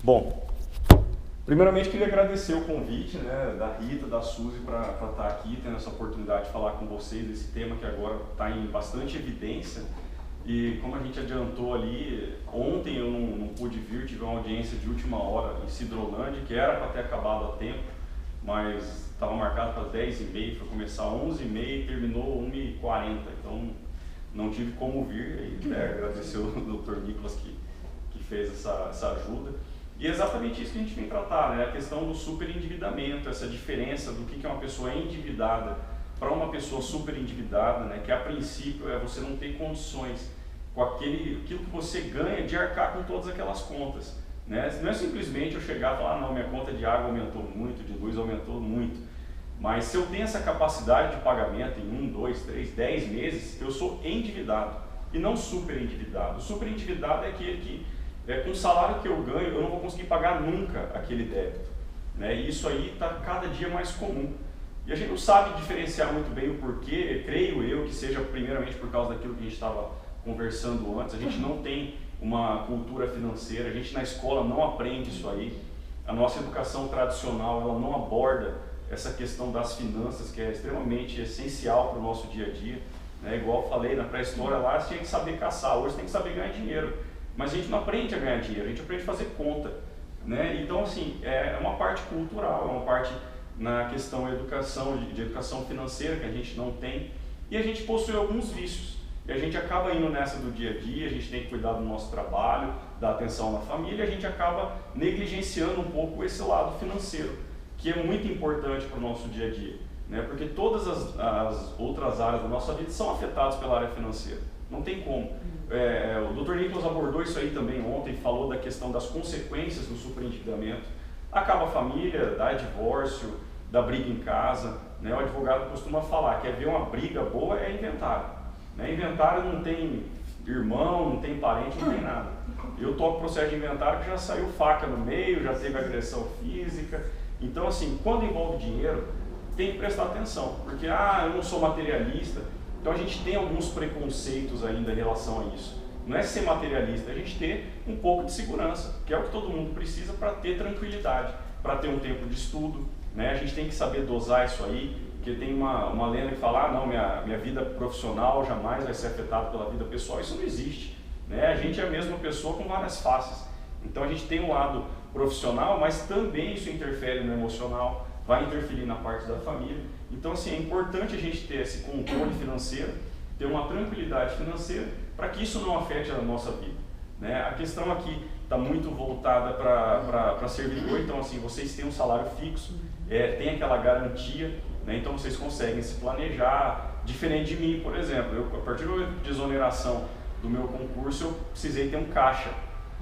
Bom, primeiramente queria agradecer o convite, né, da Rita, da Suzy para estar aqui, tendo essa oportunidade de falar com vocês desse tema que agora está em bastante evidência. E como a gente adiantou ali, ontem eu não pude vir, tive uma audiência de última hora em Sidrolândia, que era para ter acabado a tempo, mas estava marcado para 10h30, foi começar 11h30 e terminou 1h40, então não tive como vir. E agradecer o Dr. Nicolas que fez essa ajuda. E é exatamente isso que a gente vem tratar, né? A questão do superendividamento, essa diferença do que é uma pessoa endividada para uma pessoa superendividada, né? Que a princípio é você não ter condições com aquilo que você ganha de arcar com todas aquelas contas, né? Não é simplesmente eu chegar e falar, não, minha conta de água aumentou muito, de luz aumentou muito, mas se eu tenho essa capacidade de pagamento em 1, 2, 3, 10 meses, eu sou endividado e não superendividado. O superendividado é aquele que com o salário que eu ganho, eu não vou conseguir pagar nunca aquele débito, né? E isso aí está cada dia mais comum. E a gente não sabe diferenciar muito bem o porquê, creio eu que seja primeiramente por causa daquilo que a gente estava conversando antes. A gente não tem uma cultura financeira, a gente na escola não aprende isso aí. A nossa educação tradicional, ela não aborda essa questão das finanças, que é extremamente essencial para o nosso dia a dia, né? Igual eu falei, na pré-história lá, você tinha que saber caçar, hoje você tem que saber ganhar dinheiro. Mas a gente não aprende a ganhar dinheiro, a gente aprende a fazer conta, né? Então, assim, é uma parte cultural, é uma parte na questão de educação financeira que a gente não tem, e a gente possui alguns vícios, e a gente acaba indo nessa do dia a dia, a gente tem que cuidar do nosso trabalho, dar atenção na família, a gente acaba negligenciando um pouco esse lado financeiro, que é muito importante para o nosso dia a dia, né? Porque todas as outras áreas da nossa vida são afetadas pela área financeira, não tem como. O Dr. Nicolas abordou isso aí também ontem, falou da questão das consequências do superendividamento. Acaba a família, dá divórcio, dá briga em casa, né? O advogado costuma falar que ver uma briga boa é inventário, né? Inventário não tem irmão, não tem parente, não tem nada. Eu toco processo de inventário que já saiu faca no meio, já teve agressão física. Então, assim, quando envolve dinheiro, tem que prestar atenção, porque eu não sou materialista. Então a gente tem alguns preconceitos ainda em relação a isso. Não é ser materialista, é a gente ter um pouco de segurança, que é o que todo mundo precisa para ter tranquilidade, para ter um tempo de estudo, né? A gente tem que saber dosar isso aí, porque tem uma lenda que fala, não, minha vida profissional jamais vai ser afetada pela vida pessoal. Isso não existe, né? A gente é a mesma pessoa com várias faces. Então a gente tem um lado profissional, mas também isso interfere no emocional, vai interferir na parte da família. Então, assim, é importante a gente ter esse controle financeiro, ter uma tranquilidade financeira, para que isso não afete a nossa vida, né? A questão aqui está muito voltada para servidor, então, assim, vocês têm um salário fixo, tem aquela garantia, né? Então vocês conseguem se planejar, diferente de mim, por exemplo. A partir do momento de exoneração do meu concurso, eu precisei ter um caixa,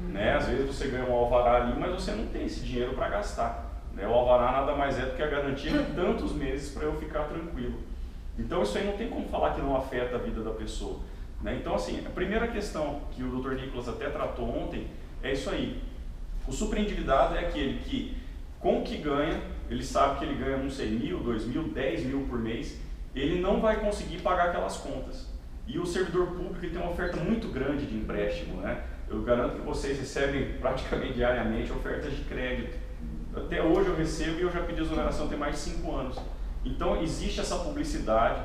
né? Às vezes você ganha um alvará ali, mas você não tem esse dinheiro para gastar. O alvará nada mais é do que a garantia de tantos meses para eu ficar tranquilo. Então isso aí não tem como falar que não afeta a vida da pessoa, né? Então, assim, a primeira questão que o Dr. Nicolas até tratou ontem é isso aí. O superendividado é aquele que, com o que ganha, ele sabe que ele ganha, não sei, 1.000, 2.000, 10.000 por mês, ele não vai conseguir pagar aquelas contas. E o servidor público ele tem uma oferta muito grande de empréstimo, né? Eu garanto que vocês recebem praticamente diariamente ofertas de crédito. Até hoje eu recebo e eu já pedi exoneração tem mais de 5 anos. Então existe essa publicidade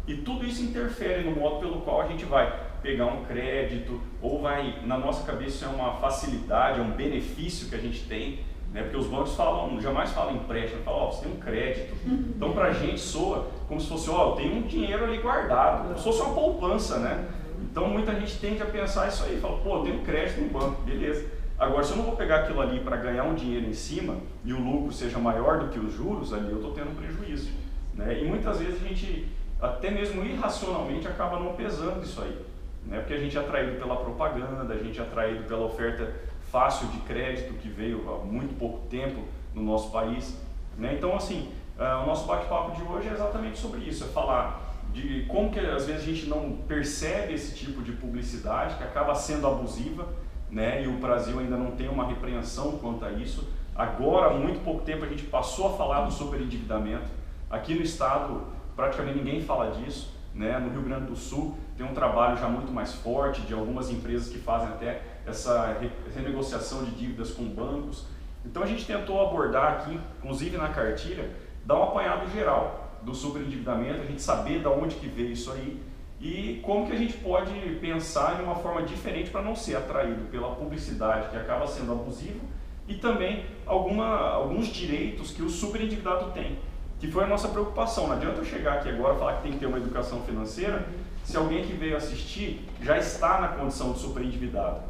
e tudo isso interfere no modo pelo qual a gente vai pegar um crédito ou vai, na nossa cabeça isso é uma facilidade, é um benefício que a gente tem, né? Porque os bancos jamais falam empréstimo, falam, você tem um crédito. Então pra gente soa como se fosse, eu tenho um dinheiro ali guardado, como se fosse uma poupança, né? Então muita gente tende a pensar isso aí, fala, eu tenho crédito no banco, beleza. Agora, se eu não vou pegar aquilo ali para ganhar um dinheiro em cima e o lucro seja maior do que os juros, ali eu estou tendo prejuízo, né? E muitas vezes a gente, até mesmo irracionalmente, acaba não pesando isso aí, né? Porque a gente é atraído pela propaganda, a gente é atraído pela oferta fácil de crédito que veio há muito pouco tempo no nosso país, né? Então, assim, o nosso bate-papo de hoje é exatamente sobre isso, é falar de como que às vezes a gente não percebe esse tipo de publicidade que acaba sendo abusiva, né? E o Brasil ainda não tem uma repreensão quanto a isso. Agora, há muito pouco tempo, a gente passou a falar do superendividamento. Aqui no estado, praticamente ninguém fala disso, né? No Rio Grande do Sul, tem um trabalho já muito mais forte de algumas empresas que fazem até essa renegociação de dívidas com bancos. Então a gente tentou abordar aqui, inclusive na cartilha, dar um apanhado geral do superendividamento, a gente saber de onde que veio isso aí e como que a gente pode pensar de uma forma diferente para não ser atraído pela publicidade que acaba sendo abusiva e também alguns direitos que o superendividado tem, que foi a nossa preocupação. Não adianta eu chegar aqui agora e falar que tem que ter uma educação financeira se alguém que veio assistir já está na condição de superendividado.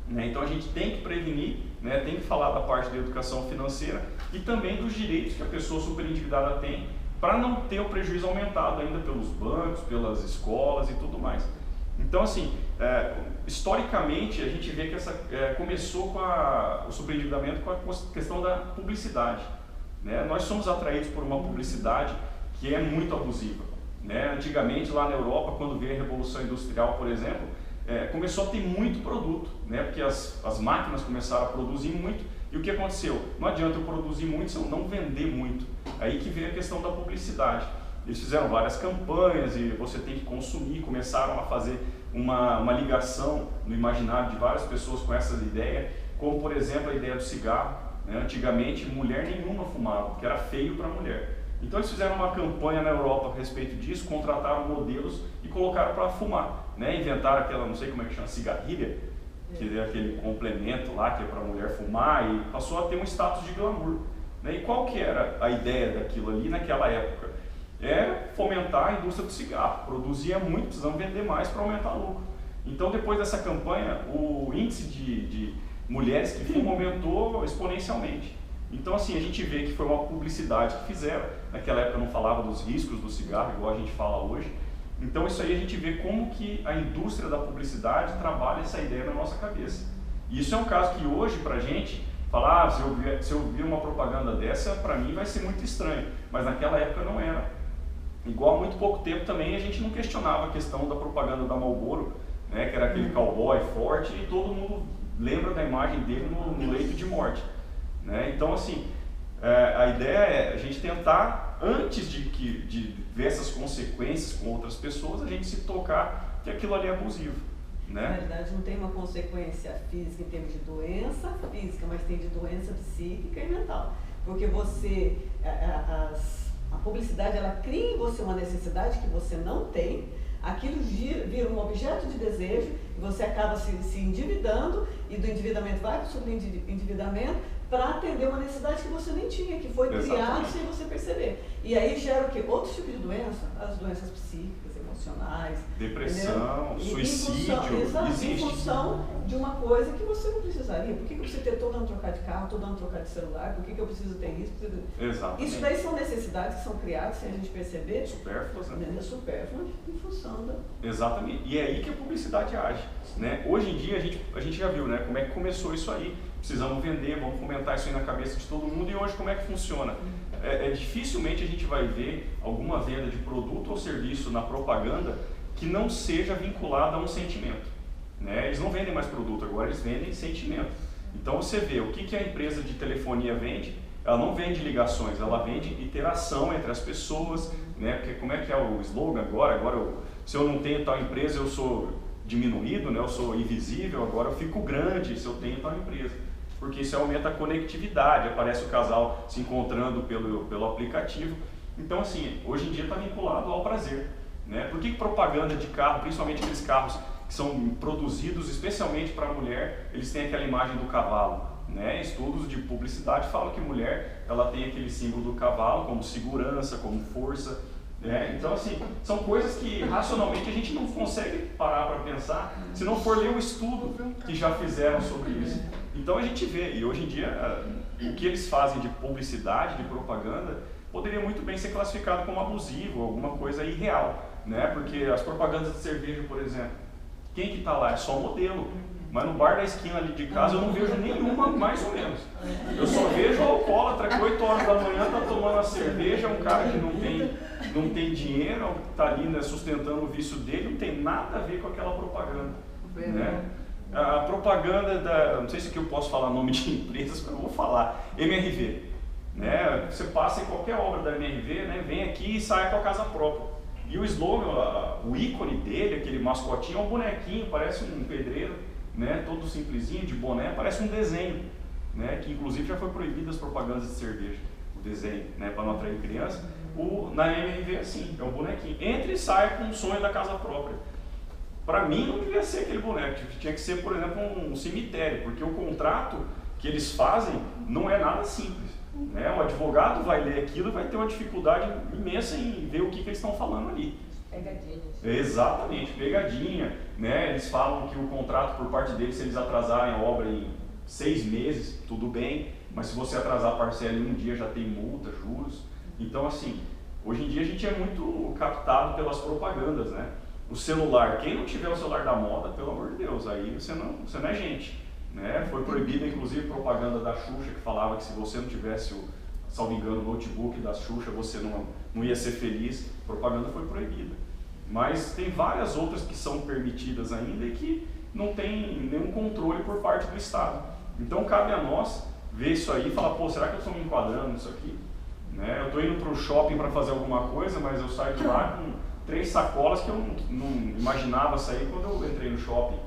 Então a gente tem que prevenir, tem que falar da parte da educação financeira e também dos direitos que a pessoa superendividada tem para não ter o prejuízo aumentado ainda pelos bancos, pelas escolas e tudo mais. Então assim, historicamente a gente vê que começou com o superendividamento com a questão da publicidade. Nós somos atraídos por uma publicidade que é muito abusiva. Antigamente lá na Europa, quando veio a Revolução Industrial, por exemplo, começou a ter muito produto, porque as máquinas começaram a produzir muito. E o que aconteceu? Não adianta eu produzir muito se eu não vender muito. Aí que veio a questão da publicidade. Eles fizeram várias campanhas e você tem que consumir, começaram a fazer uma ligação no imaginário de várias pessoas com essa ideia, como por exemplo a ideia do cigarro. Antigamente mulher nenhuma fumava, porque era feio para mulher. Então eles fizeram uma campanha na Europa a respeito disso, contrataram modelos e colocaram para fumar. Inventaram aquela, não sei como é que chama, cigarrilha, que é aquele complemento lá que é para a mulher fumar e passou a ter um status de glamour. E qual que era a ideia daquilo ali naquela época? Fomentar a indústria do cigarro, produzia muito, precisamos vender mais para aumentar o lucro. Então depois dessa campanha, o índice de mulheres que fumam aumentou exponencialmente. Então assim, a gente vê que foi uma publicidade que fizeram, naquela época não falava dos riscos do cigarro, igual a gente fala hoje. Então isso aí a gente vê como que a indústria da publicidade trabalha essa ideia na nossa cabeça. E isso é um caso que hoje pra gente, falar, se eu vir uma propaganda dessa, pra mim vai ser muito estranho, mas naquela época não era. Igual há muito pouco tempo também a gente não questionava a questão da propaganda da Marlboro, que era aquele cowboy forte e todo mundo lembra da imagem dele no leito de morte. Então assim, a ideia é a gente tentar, antes de ver essas consequências com outras pessoas, a gente se tocar que aquilo ali é abusivo. Na realidade não tem uma consequência física em termos de doença física, mas tem de doença psíquica e mental. Porque a publicidade ela cria em você uma necessidade que você não tem, aquilo vira um objeto de desejo e você acaba se endividando e do endividamento vai para o subendividamento para atender uma necessidade que você nem tinha, que foi criado sem você perceber. E aí gera o quê? Outros tipos de doença, as doenças psíquicas, emocionais, depressão, suicídio, em função de uma coisa que você não precisaria. Por que eu preciso ter todo ano trocar de carro, todo ano trocar de celular? Por que eu preciso ter isso? Exatamente. Isso daí são necessidades que são criadas sem a gente perceber. Supérfluas, né? Supérfluas em função da... Exatamente. E é aí que a publicidade age. Hoje em dia a gente já viu como é que começou isso aí. Precisamos vender, vamos fomentar isso aí na cabeça de todo mundo. E hoje como é que funciona? Dificilmente a gente vai ver alguma venda de produto ou serviço na propaganda que não seja vinculada a um sentimento. Eles não vendem mais produto agora, eles vendem sentimento. Então você vê o que a empresa de telefonia vende, ela não vende ligações, ela vende interação entre as pessoas, Porque como é que é o slogan agora? Se eu não tenho tal empresa, eu sou diminuído, eu sou invisível, agora eu fico grande se eu tenho tal empresa. Porque isso aumenta a conectividade, aparece o casal se encontrando pelo aplicativo. Então assim, hoje em dia está vinculado ao prazer. Por que propaganda de carro, principalmente aqueles carros que são produzidos especialmente para a mulher, eles têm aquela imagem do cavalo? Estudos de publicidade falam que mulher ela tem aquele símbolo do cavalo como segurança, como força. Então assim, são coisas que racionalmente a gente não consegue parar para pensar se não for ler o estudo que já fizeram sobre isso. Então a gente vê, e hoje em dia o que eles fazem de publicidade, de propaganda, poderia muito bem ser classificado como abusivo, alguma coisa irreal, Porque as propagandas de cerveja, por exemplo, quem que está lá? É só modelo. Mas no bar da esquina ali de casa eu não vejo nenhuma, mais ou menos. Eu só vejo o alcoólatra que 8 horas da manhã está tomando a cerveja, um cara que não tem dinheiro, está ali sustentando o vício dele, não tem nada a ver com aquela propaganda. A propaganda não sei se aqui eu posso falar nome de empresas, mas eu vou falar, MRV. Você passa em qualquer obra da MRV, vem aqui e sai com a casa própria. E o slogan, o ícone dele, aquele mascotinho, é um bonequinho, parece um pedreiro. né, todo simplesinho, de boné, parece um desenho, né, que inclusive já foi proibido as propagandas de cerveja, o desenho, né, para não atrair criança. Na MRV é assim, é um bonequinho. Entra e sai com um sonho da casa própria. Para mim não devia ser aquele boneco, tinha que ser, por exemplo, um cemitério, porque o contrato que eles fazem não é nada simples. Né? O advogado vai ler aquilo e vai ter uma dificuldade imensa em ver o que eles estão falando ali. Pegadinha. Exatamente, pegadinha. Né? Eles falam que o contrato por parte deles, se eles atrasarem a obra em 6 meses, tudo bem, mas se você atrasar a parcela em um dia já tem multa, juros. Então assim, hoje em dia a gente é muito captado pelas propagandas, né? O celular, quem não tiver o celular da moda, pelo amor de Deus, aí você não é gente. Né? Foi proibida inclusive propaganda da Xuxa que falava que se você não tivesse o, salvo engano, o notebook da Xuxa, você não ia ser feliz. A propaganda foi proibida. Mas tem várias outras que são permitidas ainda e que não tem nenhum controle por parte do Estado. Então cabe a nós ver isso aí e falar, pô, será que eu estou me enquadrando nisso aqui? Né? Eu estou indo para o shopping para fazer alguma coisa, mas eu saio de lá com 3 sacolas que eu não imaginava sair quando eu entrei no shopping.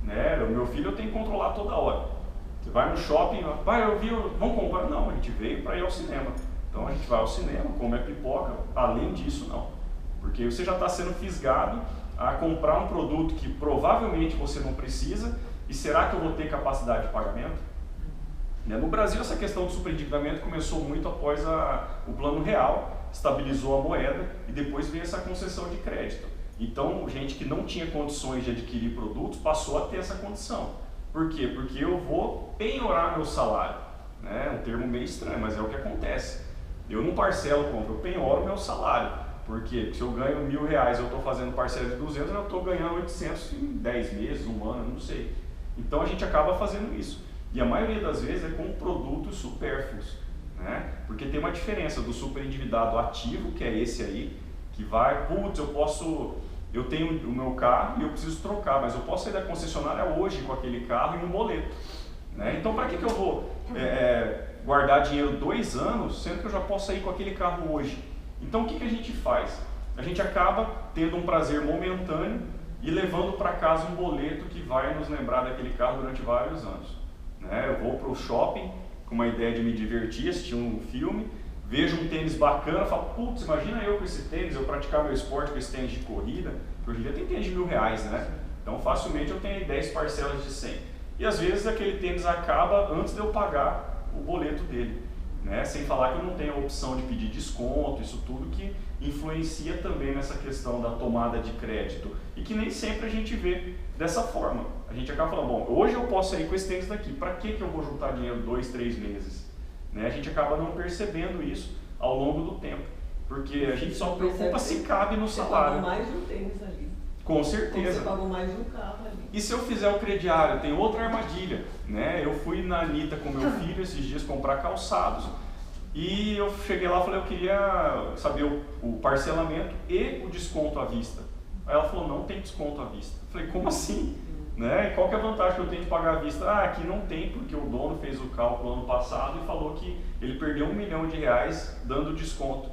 Né? O meu filho eu tenho que controlar toda hora. Você vai no shopping, pai, vamos comprar? Não, a gente veio para ir ao cinema. Então a gente vai ao cinema, come a pipoca, além disso não. Porque você já está sendo fisgado a comprar um produto que provavelmente você não precisa, e será que eu vou ter capacidade de pagamento? No Brasil essa questão do superendividamento começou muito após o Plano Real, estabilizou a moeda e depois veio essa concessão de crédito. Então, gente que não tinha condições de adquirir produtos passou a ter essa condição. Por quê? Porque eu vou penhorar meu salário. Né? É um termo meio estranho, mas é o que acontece. Eu não parcelo compra, eu penhoro meu salário. Por quê? Porque se eu ganho R$1.000 eu estou fazendo parcela de 200, eu estou ganhando 800 em 10 meses, um ano, não sei. Então a gente acaba fazendo isso. E a maioria das vezes é com produtos supérfluos. Né? Porque tem uma diferença do superendividado ativo, que é esse aí, que vai, putz, eu tenho o meu carro e eu preciso trocar, mas eu posso sair da concessionária hoje com aquele carro e um boleto. Né? Então, para que eu vou guardar dinheiro 2 anos, sendo que eu já posso sair com aquele carro hoje? Então, o que a gente faz? A gente acaba tendo um prazer momentâneo e levando para casa um boleto que vai nos lembrar daquele carro durante vários anos. Né? Eu vou para o shopping com uma ideia de me divertir, assistir um filme, vejo um tênis bacana, falo, putz, imagina eu com esse tênis, eu praticar meu esporte com esse tênis de corrida, porque hoje em dia tem tênis de R$1.000, né? Então facilmente eu tenho 10 parcelas de 100. E às vezes aquele tênis acaba antes de eu pagar o boleto dele. Né? Sem falar que eu não tenho a opção de pedir desconto, isso tudo que influencia também nessa questão da tomada de crédito. E que nem sempre a gente vê dessa forma. A gente acaba falando, bom, hoje eu posso sair com esse tênis daqui, para que eu vou juntar dinheiro 2, 3 meses? Né? A gente acaba não percebendo isso ao longo do tempo, porque a gente só preocupa se cabe no salário. Você pagou mais de um tênis ali. Com certeza. Você pagou mais de um carro ali. E se eu fizer o crediário, tem outra armadilha. Né? Eu fui na Anitta com meu filho esses dias comprar calçados e eu cheguei lá e falei, eu queria saber o parcelamento e o desconto à vista. Aí ela falou, não tem desconto à vista. Eu falei, como assim? Né? E qual que é a vantagem que eu tenho de pagar à vista? Ah, aqui não tem, porque o dono fez o cálculo ano passado e falou que ele perdeu R$1 milhão dando desconto.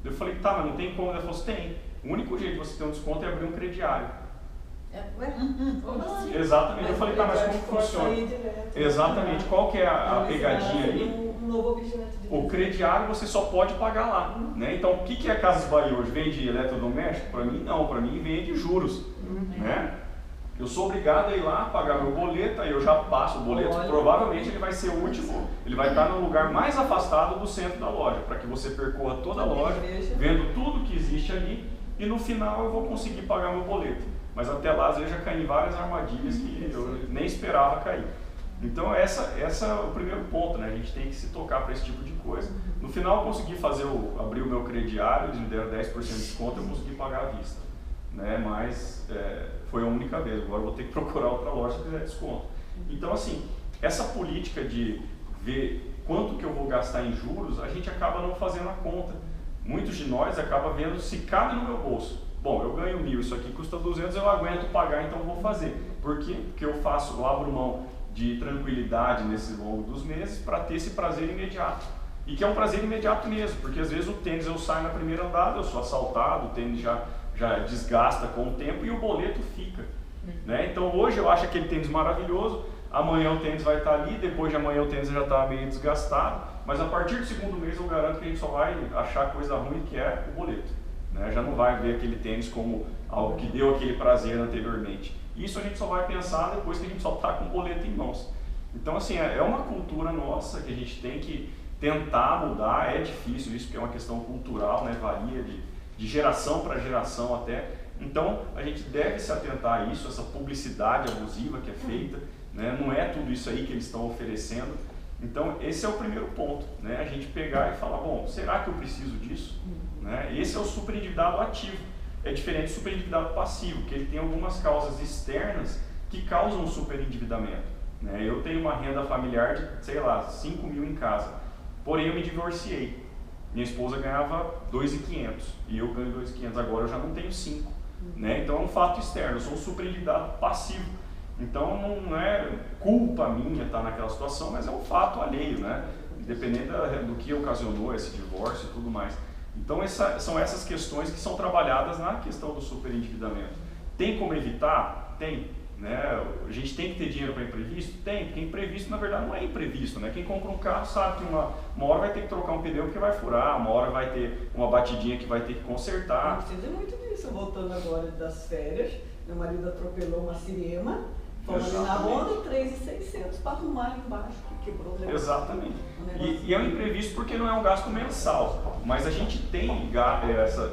Eu falei, tá, mas não tem como? Ela falou, tem. O único jeito de você ter um desconto é abrir um crediário. Exatamente. Eu falei, tá, mas como funciona? Exatamente. Qual que é a pegadinha aí? O crediário você só pode pagar lá. Né? Então, o que é a Casas Bahia hoje? Vende eletrodoméstico? Para mim, não. Para mim, vende juros. Né? Eu sou obrigado a ir lá, pagar meu boleto, aí eu já passo o boleto, provavelmente ele vai ser o último, ele vai estar no lugar mais afastado do centro da loja, para que você percorra toda a loja, vendo tudo que existe ali, e no final eu vou conseguir pagar meu boleto. Mas até lá, às vezes, já caí em várias armadilhas que eu nem esperava cair. Então, essa é o primeiro ponto, né? A gente tem que se tocar para esse tipo de coisa. No final, eu consegui abrir o meu crediário, eles me deram 10% de desconto, eu consegui pagar à vista. Né? Mas foi a única vez, agora eu vou ter que procurar outra loja se quiser desconto. Então, assim, essa política de ver quanto que eu vou gastar em juros, a gente acaba não fazendo a conta. Muitos de nós acabam vendo se cabe no meu bolso. Bom, eu ganho 1.000, isso aqui custa 200, eu aguento pagar, então eu vou fazer. Por quê? Porque eu abro mão de tranquilidade nesse longo dos meses para ter esse prazer imediato. E que é um prazer imediato mesmo, porque às vezes o tênis eu saio na primeira andada, eu sou assaltado, o tênis já desgasta com o tempo e o boleto fica. né? Então hoje eu acho aquele tênis maravilhoso, amanhã o tênis vai estar ali, depois de amanhã o tênis já está meio desgastado, mas a partir do segundo mês eu garanto que a gente só vai achar coisa ruim, que é o boleto, né? Já não vai ver aquele tênis como algo que deu aquele prazer anteriormente. Isso a gente só vai pensar depois que a gente só está com o boleto em mãos. Então assim, é uma cultura nossa que a gente tem que tentar mudar. É difícil isso, porque é uma questão cultural, né? Varia de geração para geração até. Então a gente deve se atentar a isso, essa publicidade abusiva que é feita, né? Não é tudo isso aí que eles estão oferecendo. Então esse é o primeiro ponto, né? A gente pegar e falar, bom, será que eu preciso disso? Né? Esse é o superendividado ativo. É diferente do superendividado passivo, que ele tem algumas causas externas que causam o superendividamento, né? Eu tenho uma renda familiar de, sei lá, 5 mil em casa, porém eu me divorciei. Minha esposa ganhava 2.500 e eu ganho 2.500, agora eu já não tenho 5, né? Então é um fato externo, eu sou um superendividado passivo. Então não é culpa minha estar naquela situação, mas é um fato alheio, né? Independente do que ocasionou esse divórcio e tudo mais. Então são essas questões que são trabalhadas na questão do superendividamento. Tem como evitar? Tem. Né? A gente tem que ter dinheiro para imprevisto? Tem, porque imprevisto na verdade não é imprevisto, né? Quem compra um carro sabe que uma hora vai ter que trocar um pneu porque vai furar, uma hora vai ter uma batidinha que vai ter que consertar. Não precisa muito disso. Voltando agora das férias, meu marido atropelou uma Siriema, fomos na onda, 3.600 para arrumar ali embaixo, que quebrou o negócio. Exatamente. E é um imprevisto porque não é um gasto mensal, mas a gente tem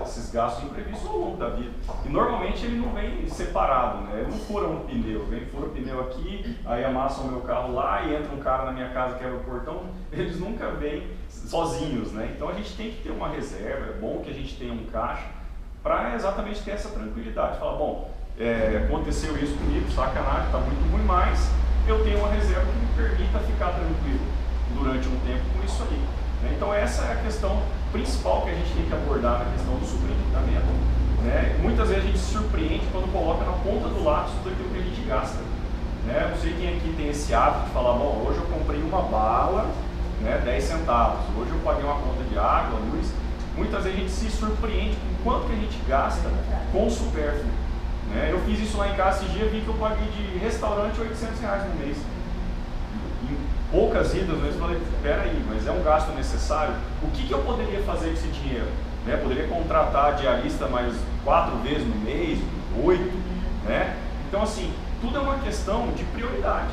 esses gastos imprevistos ao longo da vida. E normalmente ele não vem separado, né? Ele não fura um pneu, fura o pneu aqui, aí amassa o meu carro lá e entra um cara na minha casa, quebra o portão. Eles nunca vêm sozinhos, né? Então a gente tem que ter uma reserva, é bom que a gente tenha um caixa para exatamente ter essa tranquilidade. Falar, bom, aconteceu isso comigo, sacanagem, está muito ruim, mas eu tenho uma reserva que me permita ficar tranquilo durante um tempo com isso aí, né? Então essa é a questão principal que a gente tem que abordar na questão do superendividamento, né? Muitas vezes a gente se surpreende quando coloca na ponta do lápis tudo aquilo que a gente gasta, né? Não sei quem aqui tem esse hábito de falar, bom, hoje eu comprei uma bala, né, 10 centavos, hoje eu paguei uma conta de água, luz. Muitas vezes a gente se surpreende com quanto que a gente gasta com o supérfluo, né? Eu fiz isso lá em casa esse dia, vi que eu paguei de restaurante R$800 no mês. Poucas idas, mas eu falei, peraí, mas é um gasto necessário? O que eu poderia fazer com esse dinheiro? Né? Poderia contratar diarista mais 4 vezes no mês, 8, né? Então assim, tudo é uma questão de prioridade.